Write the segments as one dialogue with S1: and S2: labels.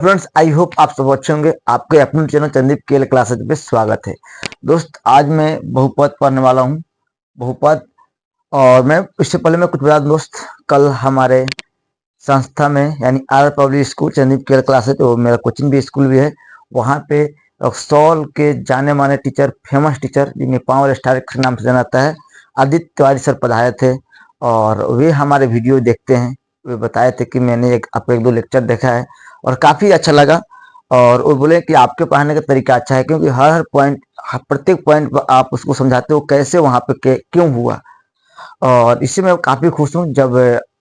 S1: Friends, I hope आप सब अच्छे होंगे। आपके अपने चैनल चंदीप केल क्लासेज पे स्वागत है। दोस्त, आज मैं बहुपद पढ़ने वाला हूँ। बहुपद। और मैं इससे पहले मैं कुछ बता दूं दोस्त। कल हमारे संस्था में यानी आर पब्लिक स्कूल चंदीप केल क्लासेज, तो मेरा कोचिंग भी स्कूल भी है, वहाँ पे सॉल के जाने माने टीचर, फेमस टीचर जिन्हें पावर स्टार के नाम से जाना जाता है, आदित्य तिवारी सर पढ़ाए थे। और वे हमारे वीडियो देखते हैं। वे बताए थे कि मैंने आपको एक दो लेक्चर देखा है और काफ़ी अच्छा लगा। और वो बोले कि आपके पढ़ाने का तरीका अच्छा है, क्योंकि हर हर पॉइंट, प्रत्येक पॉइंट पर आप उसको समझाते हो कैसे वहाँ पे क्यों हुआ। और इससे मैं काफ़ी खुश हूँ जब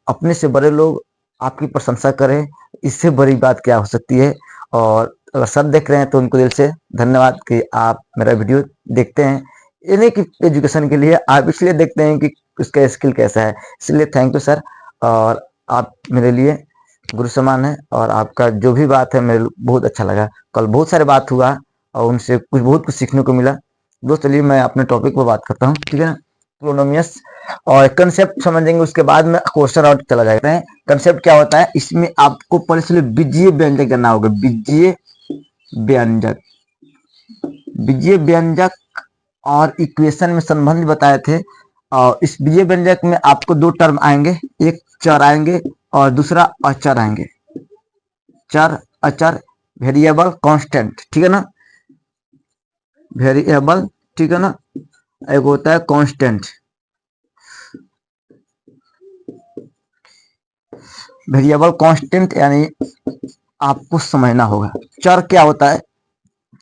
S1: अपने से बड़े लोग आपकी प्रशंसा करें। इससे बड़ी बात क्या हो सकती है। और अगर सब देख रहे हैं तो उनको दिल से धन्यवाद कि आप मेरा वीडियो देखते हैं। ये नहीं कि एजुकेशन के लिए, आप इसलिए देखते हैं कि उसका स्किल कैसा है। इसलिए थैंक यू सर। और आप मेरे लिए गुरु समान है, और आपका जो भी बात है मेरे बहुत अच्छा लगा। कल बहुत सारे बात हुआ और उनसे बहुत कुछ सीखने को मिला। दोस्त, चलिए मैं अपने टॉपिक पर बात करता हूँ, ठीक है ना। प्रोनोमियस और कंसेप्ट समझेंगे, उसके बाद में क्वेश्चन आउट चला जाता है। कंसेप्ट क्या होता है, इसमें आपको पहले से बीजीय व्यंजक करना होगा। बीजीय व्यंजक, बीजीय व्यंजक और इक्वेशन में संबंध बताए थे। और इस बीजीय व्यंजक में आपको दो टर्म आएंगे, एक चर आएंगे और दूसरा अचर आएंगे। चर, अचर, वेरिएबल, कांस्टेंट, ठीक है ना। वेरिएबल, ठीक है ना। एक होता है कांस्टेंट। वेरिएबल कांस्टेंट यानी आपको समझना होगा। चर क्या होता है?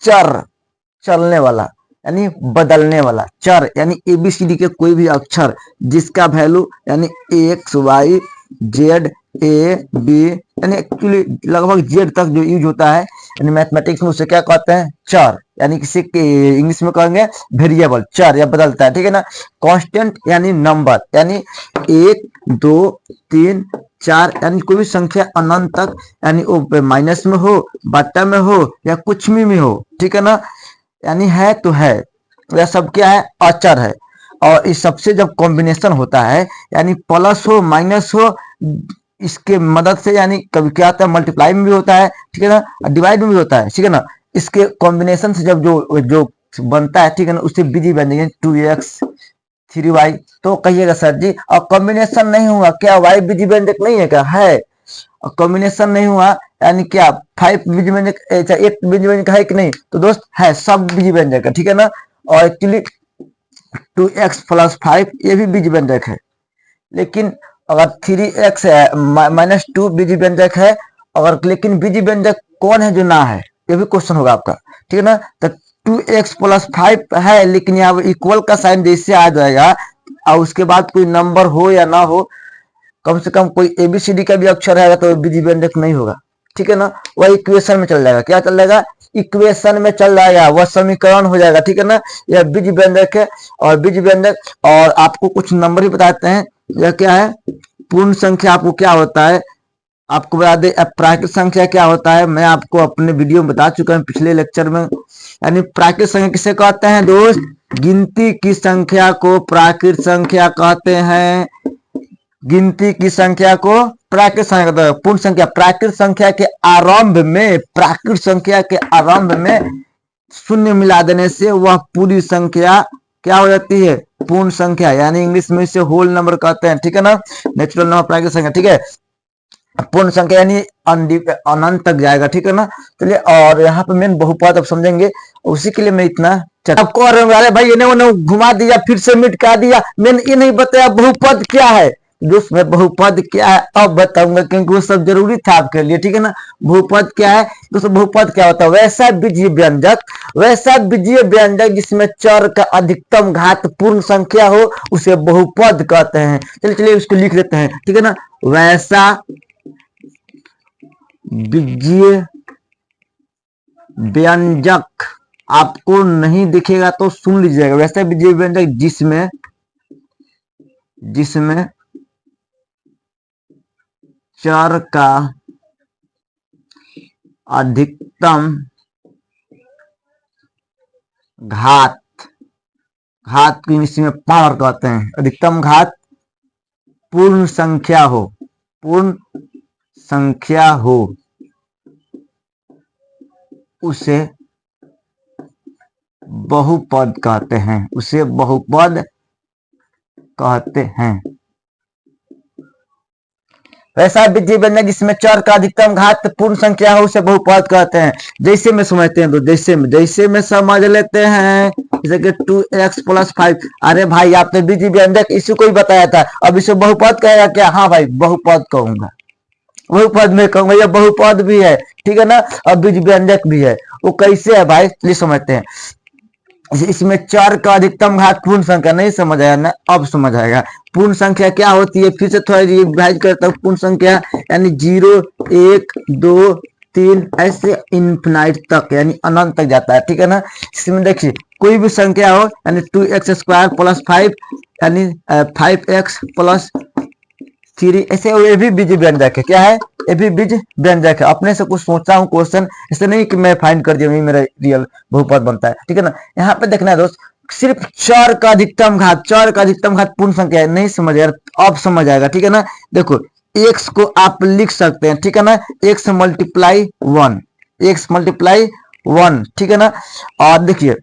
S1: चर, चलने वाला यानी बदलने वाला। चर यानी एबीसीडी के कोई भी अक्षर जिसका वैल्यू यानी X Y Z A B, यानी एक्चुअली लगभग जेड तक जो यूज होता है, यानी मैथमेटिक्स में उसे क्या कहते हैं? चर। यानी किसी के इंग्लिश में कहेंगे वेरिएबल, चर या बदलता है, ठीक है ना। कांस्टेंट यानी नंबर, यानी एक दो तीन चार, यानी कोई भी संख्या अनंत तक, यानी वो माइनस में हो, बट्टा में हो या कुछ में हो, ठीक है ना। यानी है तो है, यह सब क्या है? अचर है। और इस सबसे जब कॉम्बिनेशन होता है, यानी प्लस हो माइनस हो, इसके मदद से, यानी कभी क्या होता है मल्टीप्लाई में भी होता है, ठीक है ना, डिवाइड में भी होता है, ठीक है ना। इसके कॉम्बिनेशन से जब जो जो बनता है, ठीक है ना, उससे बीजी बन जाएंगे 2x 3y। तो कहिएगा सर जी और कॉम्बिनेशन नहीं हुआ क्या? वाई बीजी व्यंजक नहीं है क्या? है। और कॉम्बिनेशन नहीं हुआ यानी क्या? 5 बीजी व्यंजक, एक बीजी व्यंजक है कि नहीं? तो दोस्त है, सब बीजी व्यंजक है, ठीक है ना। और एक्चुअली 2x+5 ये भी बीजी व्यंजक है। लेकिन अगर 3x -2 बीजी व्यंजक है, अगर लेकिन बीजी व्यंजक कौन है जो ना है? ये भी क्वेश्चन होगा आपका, ठीक है ना। तो 2x+5 है, लेकिन यहाँ इक्वल का साइन जैसे आ जाएगा और उसके बाद कोई नंबर हो या ना हो, कम से कम कोई एबीसीडी का भी अक्षर है तो बीजी व्यंजक नहीं होगा, ठीक है ना। वह इक्वेशन में चल जाएगा। क्या चल जाएगा? इक्वेशन में चल जाएगा, वह समीकरण हो जाएगा, ठीक है ना। यह बीज व्यंजक है। और बीज व्यंजक, और आपको कुछ नंबर भी बताते हैं। यह क्या है? पूर्ण संख्या आपको क्या होता है, आपको बता दें। प्राकृत संख्या क्या होता है, मैं आपको अपने वीडियो में बता चुका हूँ पिछले लेक्चर में। यानी प्राकृत संख्या किसे कहते हैं दोस्त? गिनती की संख्या को प्राकृत संख्या कहते हैं। गिनती की संख्या को प्राकृत संख्या कहते हैं। पूर्ण संख्या, प्राकृत संख्या के आरंभ में, प्राकृत संख्या के आरंभ में शून्य मिला देने से वह पूरी संख्या क्या हो जाती है? पूर्ण संख्या, यानी इंग्लिश में इसे होल नंबर कहते हैं, ठीक है ना। नेचुरल नंबर, प्राकृत संख्या, ठीक है। पूर्ण संख्या यानी अनंत तक जाएगा, ठीक है ना। चलिए, और यहाँ पे मेन बहुपद अब समझेंगे, उसी के लिए मैं इतना आपको अरे भाई इन्हें घुमा दिया, फिर से मिटका दिया। मैंने ये नहीं बताया बहुपद क्या है। दोस्त, मैं बहुपद क्या है अब बताऊंगा, क्योंकि वो सब जरूरी था आपके लिए, ठीक है ना। बहुपद क्या है दोस्तों? बहुपद क्या होता है? वैसा बीजीय व्यंजक, वैसा बीजीय व्यंजक जिसमें चर का अधिकतम घात पूर्ण संख्या हो, उसे बहुपद कहते हैं। चलिए चलिए उसको लिख लेते हैं, ठीक है ना। वैसा बीजीय व्यंजक आपको नहीं दिखेगा तो सुन लीजिएगा। वैसे बीजीय व्यंजक जिसमें जिसमें चर का अधिकतम घात, घात की इसमें पावर कहते हैं, अधिकतम घात पूर्ण संख्या हो, पूर्ण संख्या हो, उसे बहुपद कहते हैं, उसे बहुपद कहते हैं। वैसा बीजीय व्यंजक जिसमें चर का अधिकतम घात पूर्ण संख्या हो उसे बहुपद कहते हैं। जैसे में समझते हैं तो जैसे में समझ लेते हैं, जैसे कि 2x + 5। अरे भाई आपने बीजीय व्यंजक इसी को ही बताया था, अब इसे बहुपद कहेगा क्या? हाँ भाई बहुपद कहूंगा, बहुपद में कहूंगा, यह बहुपद भी है, ठीक है ना, और बीज व्यंजक भी है। वो कैसे है भाई, चलिए समझते हैं। इसमें चर का अधिकतम घात पूर्ण संख्या, नहीं समझ आया ना, अब समझ आएगा। पूर्ण संख्या क्या होती है, फिर से थोड़ा रिवाइज करता हूँ। पूर्ण संख्या यानी 0, 1, 2, 3 ऐसे इन्फिनाइट तक यानी अनंत तक जाता है, ठीक है ना। इसमें देखिए कोई भी संख्या हो यानी 2x² + 5 यानी 5x + 3 ऐसे, ये भी बीज व्यंजक है। क्या है? ये भी बीज व्यंजक है। अपने से कुछ सोचा हूँ क्वेश्चन, ऐसे नहीं कि मैं फाइंड कर दिया मेरा रियल बहुपद बनता है, ठीक है ना। यहाँ पे देखना है दोस्त, सिर्फ चर का अधिकतम घात पूर्ण संख्या है, नहीं समझ यार, अब समझ आएगा, ठीक है ना। देखो x को आप लिख सकते हैं, ठीक है ना, x × 1, x × 1, ठीक है ना। और देखिए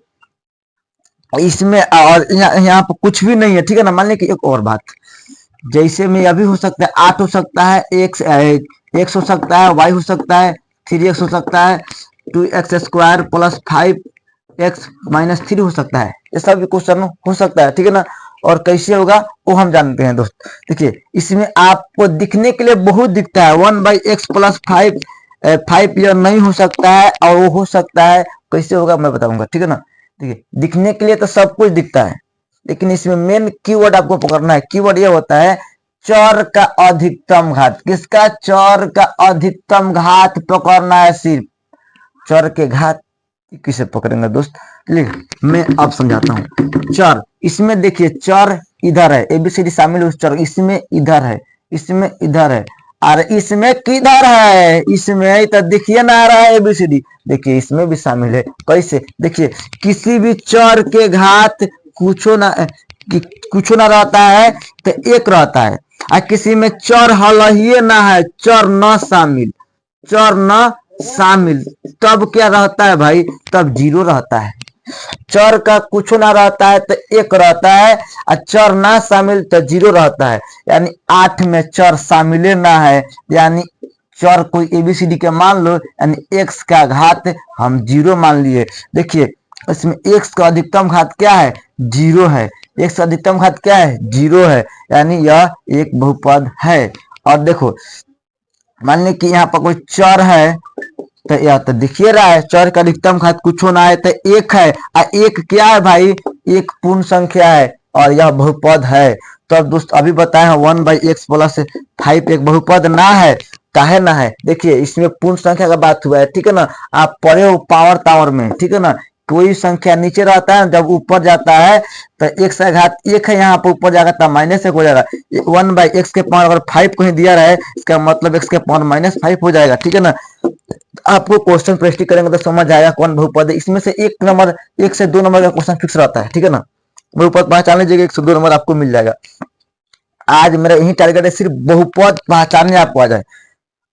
S1: इसमें और यहाँ पे कुछ भी नहीं है, ठीक है ना। मान लीजिए एक और बात, जैसे में अभी हो सकता है 8 हो सकता है, x हो सकता है, y हो सकता है, 3x हो सकता है, 2x² + 5x - 3 हो सकता है। ये सब क्वेश्चन हो सकता है, ठीक है ना। और कैसे होगा वो हम जानते हैं दोस्त। देखिए इसमें आपको दिखने के लिए बहुत दिखता है, 1/x + 5, 5 यह नहीं हो सकता है, और वो हो सकता है। कैसे होगा मैं बताऊंगा, ठीक है ना। देखिए दिखने के लिए तो सब कुछ दिखता है, लेकिन इसमें मेन कीवर्ड आपको पकड़ना है। कीवर्ड ये होता है चर का अधिकतम घात। किसका? चर का अधिकतम घात पकड़ना है सिर्फ। चर के घात किसे पकड़ेंगे दोस्त, चलिए मैं अब समझाता हूँ। चर, इसमें देखिए चर इधर है, ABCD शामिल उस चर, इसमें इधर है, इसमें इधर है, और इसमें किधर है? इसमें तो दिखिए ना आ रहा है ABCD, देखिए इसमें भी शामिल है। कैसे? देखिए किसी भी चर के घात कुछो ना रहता है तो एक रहता है, और किसी में चर हल ही ना है, चर न शामिल, चर न शामिल, तब क्या रहता है भाई? तब 0 रहता है। चर का कुछ ना रहता है तो 1 रहता है, और चर ना शामिल तो 0 रहता है। यानी 8 में चर शामिल ना है, यानी चर कोई ABCD के मान लो, यानी x का घात हम 0 मान लिए। देखिए इसमें x का अधिकतम घात क्या है? 0 है। x का अधिकतम घात क्या है? 0 है, यानी यह एक बहुपद है। और देखो मान ली कि यहाँ पर कोई चर है, तो यह तो दिखिए रहा है, चर का अधिकतम घात कुछ होना है तो 1 है, और 1 क्या है भाई? एक पूर्ण संख्या है, और यह बहुपद है। तो अब दोस्त अभी बताए हैं 1/x + 5 एक बहुपद ना है, काहे ना है? देखिए इसमें पूर्ण संख्या का बात हुआ है, ठीक है ना। आप पढ़े हो पावर टावर में, ठीक है ना, कोई संख्या नीचे रहता है, जब ऊपर जाता है तो x का घात 1 है, यहाँ पर ऊपर जाएगा तब -1 हो जाएगा। 1/x के पावर अगर 5 को ही दिया रहे, इसका मतलब x के पावर -5 हो जाएगा, ठीक है ना। आपको क्वेश्चन प्रैक्टिस करेंगे तो समझ आएगा कौन बहुपद है। इसमें से 1 से 2 नंबर का क्वेश्चन फिक्स रहता है, ठीक है ना। बहुपद पहचान लीजिएगा, 1 से 2 नंबर आपको मिल जाएगा। आज मेरा यही टारगेट है, सिर्फ बहुपद पहचानने आपको आ जाए।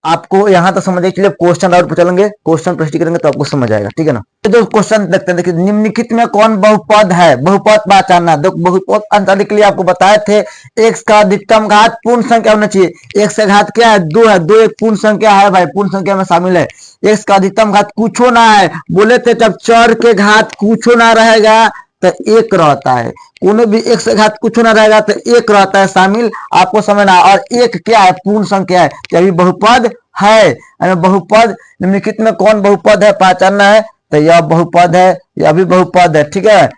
S1: आपको यहाँ तो समझ चलिए, क्वेश्चन और पूछेंगे, क्वेश्चन प्रश्न करेंगे तो आपको समझ आएगा, ठीक है ना। तो जो क्वेश्चन देखते हैं, देखिए निम्नलिखित में कौन बहुपद है? बहुपद पहचानना। बहुपद अंतर के लिए आपको बताए थे x का अधिकतम घात पूर्ण संख्या होना चाहिए। x का घात क्या है? 2 है, 2 एक पूर्ण संख्या है भाई, पूर्ण संख्या में शामिल है। x का अधिकतम घात कुछ ना है, बोले थे जब चर के घात कुछ ना रहेगा तो 1 रहता है, कोनो भी x का घात कुछ ना रहेगा तो 1 रहता है शामिल, आपको समझना। और 1 क्या है? पूर्ण संख्या है, यह बहुपद है। बहुपद निम्नलिखित में कौन बहुपद है पहचानना है, तो यह बहुपद है, यह भी बहुपद है, ठीक है।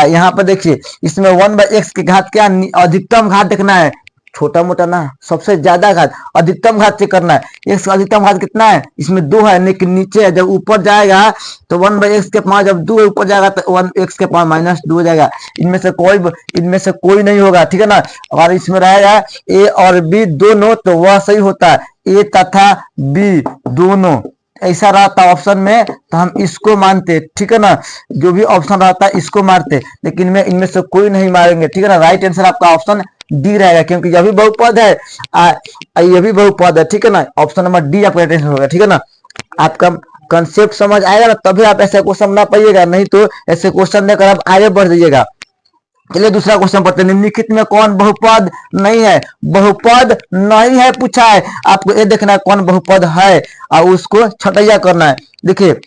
S1: यहाँ पर देखिए इसमें 1/x के घात क्या? अधिकतम घात देखना है, छोटा मोटा ना, सबसे ज्यादा घात, अधिकतम घात से करना है। x का अधिकतम घात कितना है? इसमें 2 है, लेकिन नीचे है, जब ऊपर जाएगा तो 1/x के पावर जब 2 ऊपर जाएगा तो 1x के पावर -2 हो जाएगा। इनमें से कोई नहीं होगा, ठीक है ना। और इसमें रहेगा a और b दोनों, तो वह सही होता है, a तथा b दोनों ऐसा रहता ऑप्शन में तो हम इसको मानते, ठीक है ना। जो भी ऑप्शन रहता है इसको मारते, लेकिन में इनमें से कोई नहीं मारेंगे, ठीक है ना। राइट आंसर आपका ऑप्शन डी रहेगा, क्योंकि यह भी बहुपद है, यह भी बहुपद है, ठीक है ना। ऑप्शन नंबर डी आपका राइट आंसर होगा, ठीक है ना। आपका कंसेप्ट समझ आएगा ना तभी आप ऐसे क्वेश्चन बना पाइएगा, नहीं तो ऐसे क्वेश्चन देकर आप आगे बढ़ जाइएगा। चलिए दूसरा क्वेश्चन पढ़ते हैं। निम्नलिखित में कौन बहुपद नहीं है? बहुपद नहीं है पूछा है, आपको ये देखना है कौन बहुपद है और उसको छटैया करना है। देखिए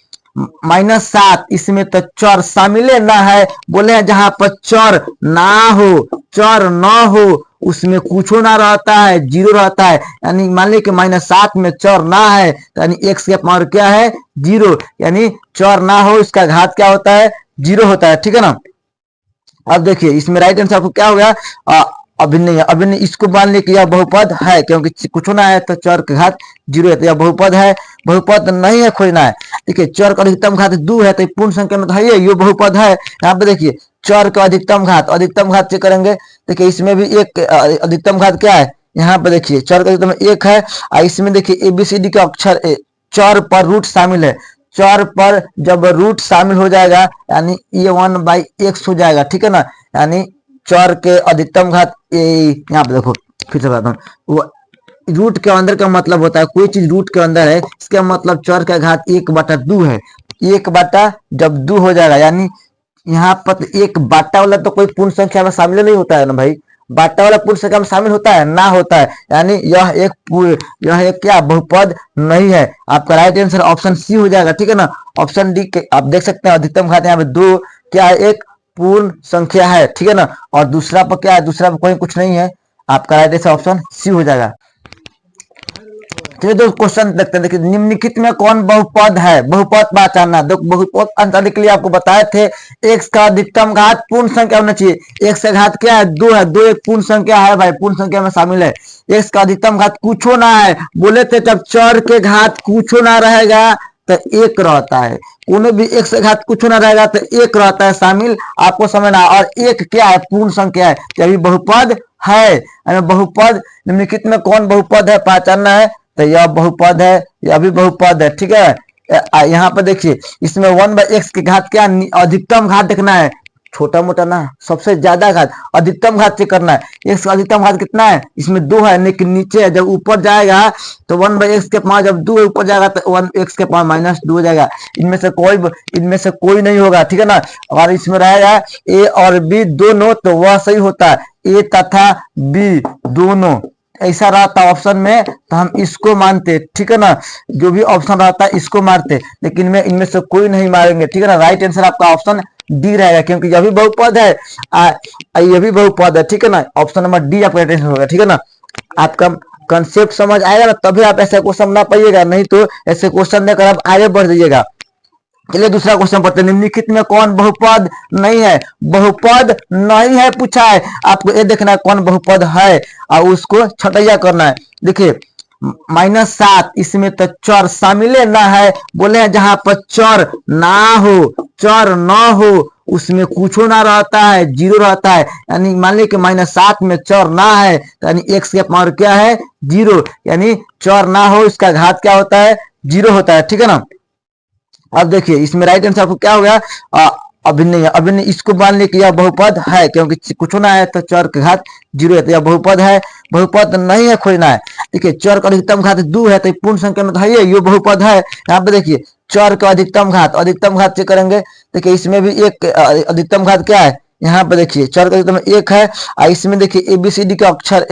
S1: -7 इसमें तो चर शामिल ना है, बोले हैं जहां पर चर ना हो, चर ना हो उसमें कुछ ना रहता है, जीरो रहता है। यानी मान लीजिए कि -7 में चर ना है, यानी x के पावर क्या है? जीरो। यानी चर ना हो इसका घात क्या होता है? जीरो होता है, ठीक है ना। अब देखिए इसमें राइट आंसर आपको क्या हो गया? अभिनय। अभिनय इसको मान लिया कि यह बहुपद है, क्योंकि कुछ ना है तो चर का घात जीरो है, तो यह बहुपद है। बहुपद नहीं है, खोजना है। देखिए चर का अधिकतम घात 2 है, तो पूर्ण संख्या में तो है ये बहुपद है। यहाँ पे देखिए चर का अधिकतम घात चेक करेंगे। देखिए इसमें भी एक अधिकतम घात क्या है? यहाँ पे देखिए चर का अधिकतम 1 है, और इसमें देखिए ABCD का अक्षर चर पर रूट शामिल है। चर पर जब रूट शामिल हो जाएगा यानी ये 1/x हो जाएगा, ठीक है ना। यानी चर के अधिकतम घात यहाँ पे देखो फिर से बताता हूँ, वो रूट के अंदर का मतलब होता है कोई चीज रूट के अंदर है, इसका मतलब चर का घात 1/2 है। 1 जब 2 हो जाएगा यानी यहाँ पर 1 वाला तो कोई पूर्ण संख्या में शामिल नहीं होता है ना भाई, बाटा वाला पूर्ण संख्या में शामिल होता है ना, होता है। यानी यह एक क्या बहुपद नहीं है। आपका राइट आंसर ऑप्शन सी हो जाएगा, ठीक है ना। ऑप्शन डी के आप देख सकते हैं अधिकतम घात यहाँ पे 2 क्या है? एक पूर्ण संख्या है, ठीक है ना। और दूसरा पर क्या है? दूसरा पर कोई कुछ नहीं है। आपका राइट आंसर ऑप्शन सी हो जाएगा। चलिए दो क्वेश्चन देखते हैं। देखिए निम्नलिखित में कौन बहुपद है? बहुपद पहचानना। दो बहुपद अंतर के लिए आपको बताए थे x का अधिकतम घात पूर्ण संख्या होना चाहिए। x का घात क्या है? 2 है, 2 एक पूर्ण संख्या है भाई, पूर्ण संख्या में शामिल है। x का अधिकतम घात कुछ ना है, बोले थे जब चर के घात कुछ ना रहेगा तो 1 रहता है। कोनो भी x का घात कुछ ना रहेगा तो 1 रहता है शामिल, आपको समझना। और 1 क्या है? पूर्ण संख्या है, तभी बहुपद है। बहुपद निम्नलिखित में कौन बहुपद है पहचानना है, तो यह बहुपद है, यह भी बहुपद है, ठीक है। यहाँ पर देखिए इसमें 1/x के घात क्या? अधिकतम घात देखना है, छोटा मोटा ना, सबसे ज्यादा घात अधिकतम घात से करना है। x का अधिकतम घात कितना है? इसमें 2 है, लेकिन नीचे है, जब ऊपर जाएगा तो 1/x के पावर जब 2 ऊपर जाएगा तो 1x के पावर -2 हो जाएगा। इनमें से कोई नहीं होगा, ठीक है ना। और इसमें रहेगा a और b दोनों, तो वह सही होता है, a तथा b दोनों ऐसा रहता ऑप्शन में तो हम इसको मानते, ठीक है ना। जो भी ऑप्शन रहता है इसको मारते, लेकिन में इनमें से कोई नहीं मारेंगे, ठीक है ना। राइट आंसर आपका ऑप्शन डी रहेगा, क्योंकि यह भी बहुपद है, यह भी बहुपद है, ठीक है ना। ऑप्शन नंबर डी आपका राइट आंसर होगा, ठीक है ना। आपका कंसेप्ट समझ आएगा ना तभी आप ऐसे क्वेश्चन बना पाइएगा, नहीं तो ऐसे क्वेश्चन देकर आप आगे बढ़ जाइएगा। चलिए दूसरा क्वेश्चन पढ़ते हैं। निम्नलिखित में कौन बहुपद नहीं है? बहुपद नहीं है पूछा है, आपको ये देखना है कौन बहुपद है और उसको छटैया करना है। देखिए -7 इसमें तो चर शामिल ना है, बोले हैं जहां पर चर ना हो, चर ना हो उसमें कुछ ना रहता है, जीरो रहता है। यानी मान लीजिए कि -7 में चर ना है, यानी x के पावर क्या है? जीरो। यानी चर ना हो इसका घात क्या होता है? जीरो होता है, ठीक है ना। अब देखिए इसमें राइट आंसर आपको क्या हो गया? अभिनय। अभिनय इसको मान लिया कि यह बहुपद है, क्योंकि कुछ ना है तो चर का घात जीरो है, तो यह बहुपद है। बहुपद नहीं है, खोजना है। देखिए चर का अधिकतम घात 2 है, तो पूर्ण संख्या में तो है ये बहुपद है। यहाँ पे देखिए चर का अधिकतम घात चेक करेंगे। देखिए इसमें भी एक अधिकतम घात क्या है? यहाँ पे देखिए चर का अधिकतम 1 है, और इसमें देखिए ABCD का अक्षर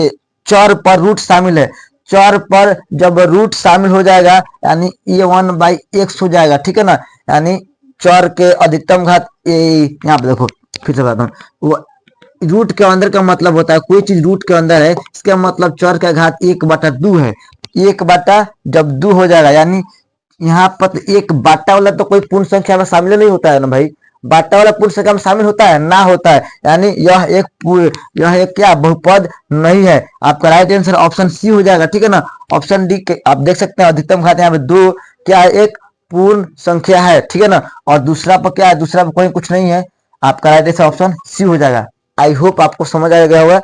S1: चर पर रूट शामिल है। चर पर जब रूट शामिल हो जाएगा यानी ये 1/x हो जाएगा, ठीक है ना। यानी चर के अधिकतम घात यहाँ पे देखो फिर से बताता हूँ, वो रूट के अंदर का मतलब होता है कोई चीज रूट के अंदर है, इसका मतलब चर का घात 1/2 है। 1 जब 2 हो जाएगा यानी यहाँ पर 1 वाला तो कोई पूर्ण संख्या में शामिल नहीं होता है ना भाई, बाटा वाला पूर्ण संख्या में शामिल होता है ना, होता है। यानी यह एक क्या? बहुपद नहीं है। आपका राइट आंसर ऑप्शन सी हो जाएगा, ठीक है ना। ऑप्शन डी के आप देख सकते हैं अधिकतम घात यहाँ पे 2 क्या है? एक पूर्ण संख्या है, ठीक है ना। और दूसरा पर क्या है? दूसरा पर कोई कुछ नहीं है। आपका राइट आंसर ऑप्शन सी हो जाएगा। आई होप आपको समझ आ गया होगा।